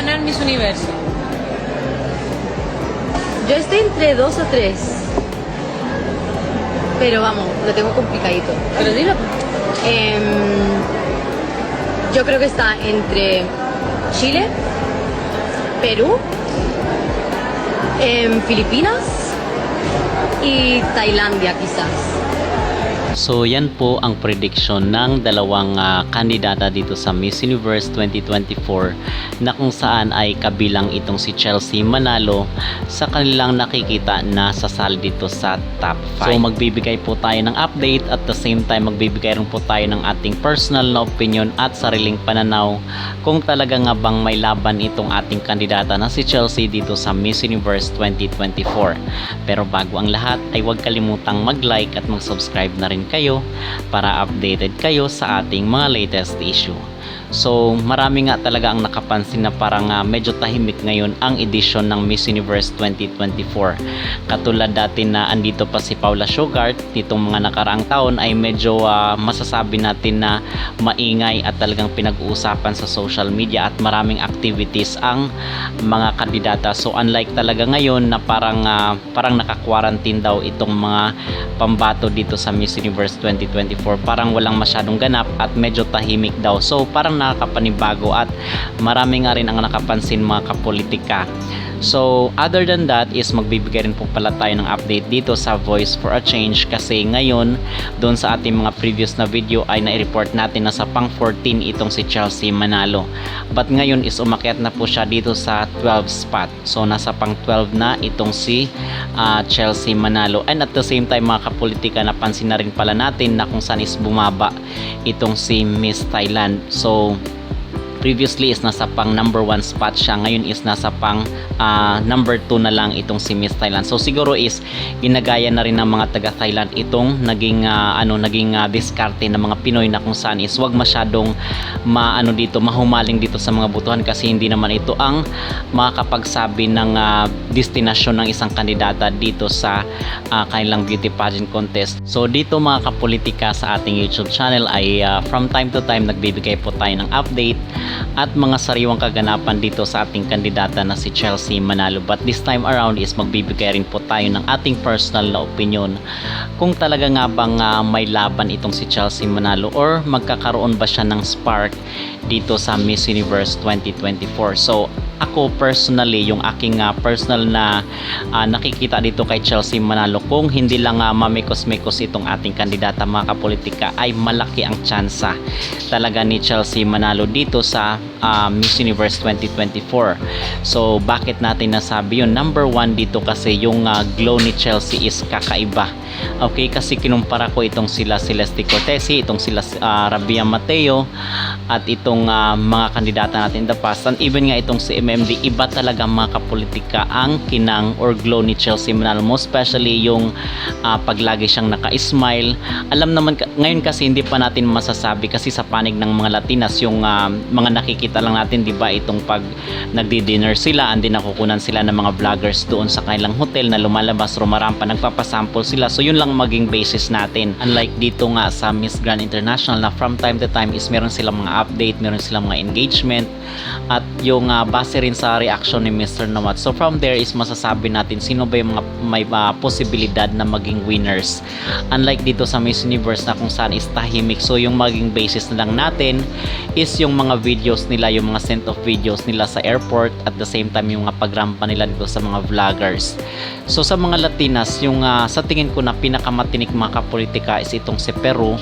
ganar Miss Universo? Yo estoy entre dos o tres. Pero vamos, lo tengo complicadito. Pero dilo. Em, yo creo que está entre Chile, Perú, Filipinas y Tailandia quizás. So yan po ang prediction ng dalawang kandidata dito sa Miss Universe 2024 na kung saan ay kabilang itong si Chelsea Manalo sa kanilang nakikita na sasali dito sa top 5. So magbibigay po tayo ng update at the same time magbibigay rin po tayo ng ating personal na opinion at sariling pananaw kung talaga nga bang may laban itong ating kandidata na si Chelsea dito sa Miss Universe 2024. Pero bago ang lahat ay huwag kalimutang mag-like at mag-subscribe na rin kayo para updated kayo sa ating mga latest issue. So marami nga talaga ang nakapansin na parang medyo tahimik ngayon ang edition ng Miss Universe 2024. Katulad dati na andito pa si Paula Sugart, nitong mga nakaraang taon ay medyo masasabi natin na maingay at talagang pinag-uusapan sa social media at maraming activities ang mga kandidata. So unlike talaga ngayon na parang naka-quarantine daw itong mga pambato dito sa Miss Universe 2024, parang walang masyadong ganap at medyo tahimik daw. So parang nakakapanibago at marami nga rin ang nakapansin mga kapolitika. So other than that is magbibigay rin po pala tayo ng update dito sa Voice for a Change kasi ngayon doon sa ating mga previous na video ay na-report natin na sa pang 14 itong si Chelsea Manalo, but ngayon is umakyat na po siya dito sa 12 spot. So nasa pang 12 na itong si Chelsea Manalo, and at the same time mga kapolitika napansin na rin pala natin na kung saan is bumaba itong si Miss Thailand. So previously is nasa pang number 1 spot siya, ngayon is nasa pang number 2 na lang itong si Miss Thailand. So siguro is ginagaya na rin ng mga taga Thailand itong naging diskarte ng mga Pinoy na kung saan is wag masyadong mahumaling dito sa mga butuhan kasi hindi naman ito ang makakapagsabi ng destinasyon ng isang kandidata dito sa kanilang beauty pageant contest. So dito mga kapolitika sa ating YouTube channel ay from time to time nagbibigay po tayo ng update at mga sariwang kaganapan dito sa ating kandidata na si Chelsea Manalo, but this time around is magbibigay rin po tayo ng ating personal na opinion kung talaga nga bang may laban itong si Chelsea Manalo or magkakaroon ba siya ng spark dito sa Miss Universe 2024. So ako personally, yung aking personal na nakikita dito kay Chelsea Manalo, kung hindi lang mamikos-mikos itong ating kandidata mga kapolitika, ay malaki ang tsansa talaga ni Chelsea Manalo dito sa Miss Universe 2024. So bakit natin nasabi yun? Number 1 dito kasi yung glow ni Chelsea is kakaiba. Okay, kasi kinumpara ko itong sila Celeste Cortesi, itong sila Rabia Mateo at itong mga kandidata natin in the past, and even nga itong si MMD, iba talaga mga kapolitika ang kinang or glow ni Chelsea Manalo, most especially yung paglagi siyang naka-smile. Alam naman ngayon kasi hindi pa natin masasabi kasi sa panig ng mga Latinas yung mga nakikita lang natin, di ba, itong pag nagdi-dinner sila and din nakukunan sila ng mga vloggers doon sa kanilang hotel na lumalabas, rumarampa, nagpapasample sila. So yun lang maging basis natin. Unlike dito nga sa Miss Grand International na from time to time is meron silang mga update, meron silang mga engagement at yung base rin sa reaction ni Mr. Nawat. So from there is masasabi natin sino ba yung mga may posibilidad na maging winners. Unlike dito sa Miss Universe na kung saan is tahimik. So yung maging basis na lang natin is yung mga videos nila, yung mga sent of videos nila sa airport, at the same time yung mga pagrampa nila dito sa mga vloggers. So sa mga Latinas, yung sa tingin ko na pinakamatinik mga kapolitika is itong si Peru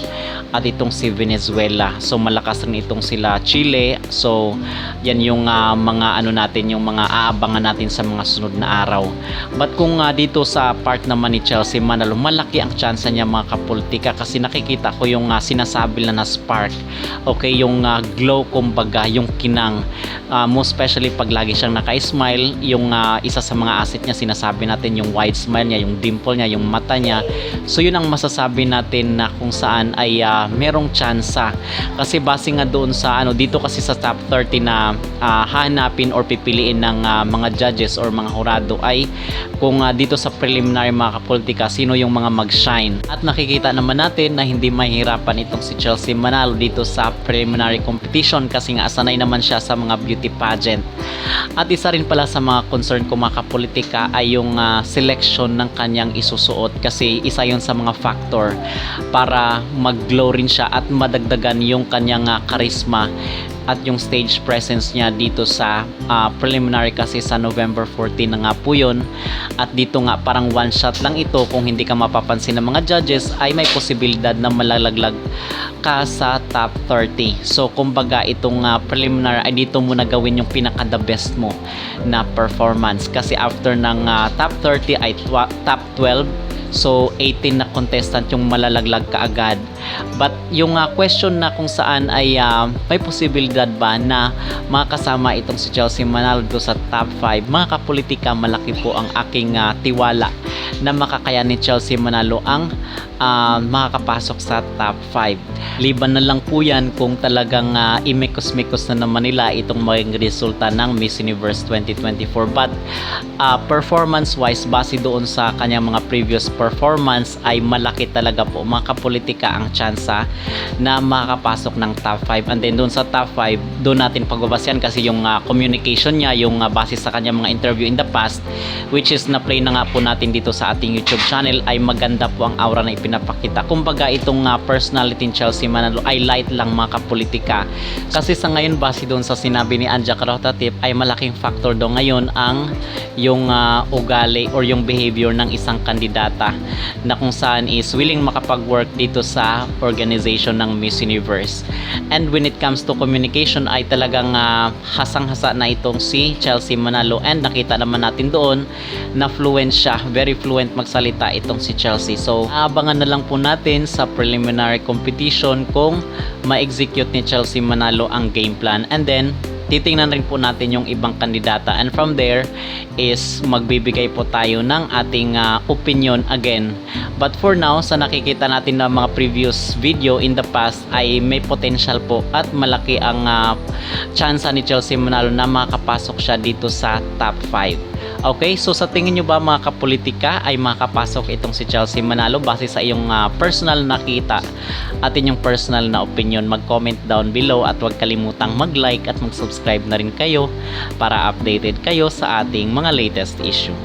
at itong si Venezuela. So malakas rin itong sila Chile. So yan yung mga natin, yung mga aabangan natin sa mga sunod na araw. But kung dito sa part naman ni Chelsea Manalo, malaki ang chance niya mga kapolitika kasi nakikita ko yung sinasabi na spark. Okay, yung glow kumbaga, yung kinang, most especially pag lagi siyang naka-smile, yung isa sa mga asset niya sinasabi natin yung wide smile niya, yung dimple niya, yung mata niya. So yun ang masasabi natin na kung saan ay merong tsansa kasi base nga doon sa dito kasi sa top 30 na hahanapin or pipiliin ng mga judges or mga hurado ay kung dito sa preliminary mga kapolitika, sino yung mga mag-shine. At nakikita naman natin na hindi mahirapan itong si Chelsea Manalo dito sa preliminary competition kasi nga sanay naman siya sa mga beauty pageant. At isa rin pala sa mga concern ko mga kapolitika ay yung selection ng kanyang isusuot kasi isa yun sa mga factor para mag-glow rin siya at madagdagan yung kanyang charisma at yung stage presence niya dito sa preliminary kasi sa November 14 na nga po yun. At dito nga parang one shot lang ito, kung hindi ka mapapansin ng mga judges ay may posibilidad na malalaglag ka sa top 30. So kumbaga itong preliminary ay dito mo na gawin yung pinaka the best mo na performance kasi after ng top 30 ay top 12. So 18 na contestant yung malalaglag kaagad. But yung question na kung saan ay may posibilidad ba na makasama itong si Chelsea Manalo sa top 5, mga kapolitika, malaki po ang aking tiwala na makakaya ni Chelsea Manalo ang makakapasok sa top 5. Liban na lang po yan kung talagang imikos-mikos na naman nila itong maging resulta ng Miss Universe 2024. But performance wise, base doon sa kanyang mga previous performance ay malaki talaga po mga kapolitika ang tsansa na makakapasok ng top 5. And then doon sa top 5, doon natin pagbabasyan kasi yung communication niya, yung base sa kanyang mga interview in the past, which is na-play na nga po natin dito sa ating YouTube channel, ay maganda po ang aura na ipinapakita. Kumbaga itong personality ni Chelsea Manalo ay light lang mga kapolitika. Kasi sa ngayon base doon sa sinabi ni Anja Carotatip ay malaking factor daw ngayon ang yung ugali or yung behavior ng isang kandidata na kung saan is willing makapag-work dito sa organization ng Miss Universe. And when it comes to communication ay talagang hasang-hasa na itong si Chelsea Manalo, and nakita naman natin doon na fluent siya, very fluent magsalita itong si Chelsea. So abangan na lang po natin sa preliminary competition kung ma-execute ni Chelsea Manalo ang game plan, and then titingnan rin po natin yung ibang kandidata, and from there is magbibigay po tayo ng ating opinion again. But for now, sa nakikita natin na mga previous video in the past ay may potential po at malaki ang chance ni Chelsea Manalo na makapasok siya dito sa top 5. Okay, so sa tingin nyo ba mga kapolitika ay makapasok itong si Chelsea Manalo base sa iyong personal nakita at inyong personal na opinion? Mag-comment down below at huwag kalimutang mag-like at mag-subscribe na rin kayo para updated kayo sa ating mga latest issue.